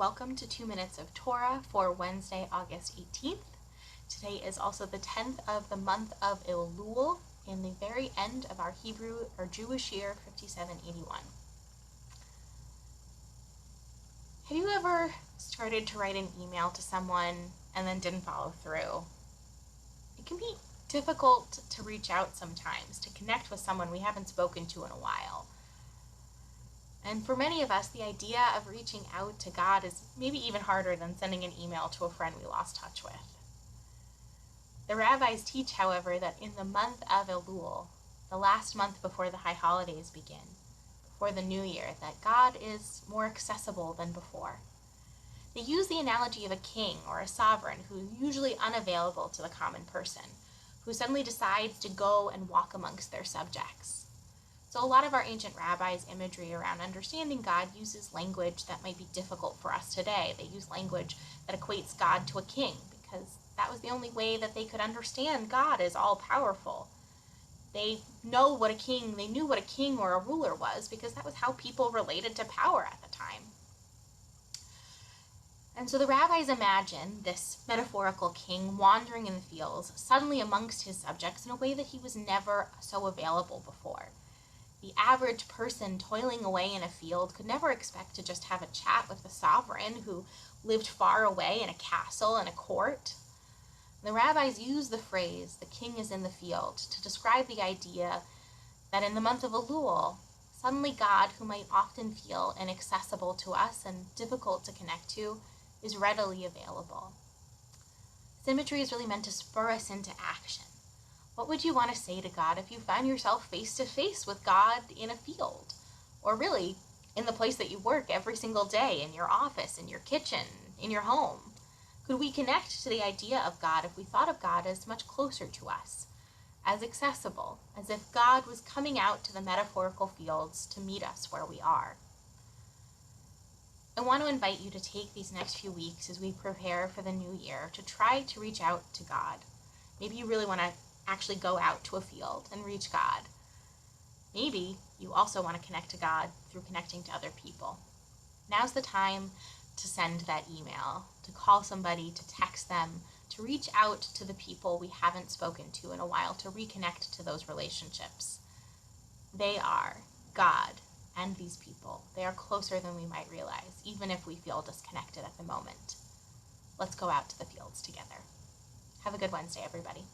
Welcome to 2 Minutes of Torah for Wednesday, August 18th. Today is also the 10th of the month of Elul, in the very end of our Hebrew or Jewish year 5781. Have you ever started to write an email to someone and then didn't follow through? It can be difficult to reach out sometimes, to connect with someone we haven't spoken to in a while. And for many of us, the idea of reaching out to God is maybe even harder than sending an email to a friend we lost touch with. The rabbis teach, however, that in the month of Elul, the last month before the high holidays begin, before the new year, that God is more accessible than before. They use the analogy of a king or a sovereign who is usually unavailable to the common person, who suddenly decides to go and walk amongst their subjects. So a lot of our ancient rabbis' imagery around understanding God uses language that might be difficult for us today. They use language that equates God to a king because that was the only way that they could understand God as all-powerful. They knew what a king or a ruler was because that was how people related to power at the time. And so the rabbis imagine this metaphorical king wandering in the fields, suddenly amongst his subjects in a way that he was never so available before. The average person toiling away in a field could never expect to just have a chat with the sovereign who lived far away in a castle and a court. The rabbis use the phrase, "the king is in the field," to describe the idea that in the month of Elul, suddenly God, who might often feel inaccessible to us and difficult to connect to, is readily available. This imagery is really meant to spur us into action. What would you want to say to God if you found yourself face to face with God in a field? Or really, in the place that you work every single day, in your office, in your kitchen, in your home? Could we connect to the idea of God if we thought of God as much closer to us, as accessible, as if God was coming out to the metaphorical fields to meet us where we are? I want to invite you to take these next few weeks as we prepare for the new year to try to reach out to God. Maybe you really want to actually go out to a field and reach God. Maybe you also want to connect to God through connecting to other people. Now's the time to send that email, to call somebody, to text them, to reach out to the people we haven't spoken to in a while, to reconnect to those relationships. They are God and these people. They are closer than we might realize, even if we feel disconnected at the moment. Let's go out to the fields together. Have a good Wednesday, everybody.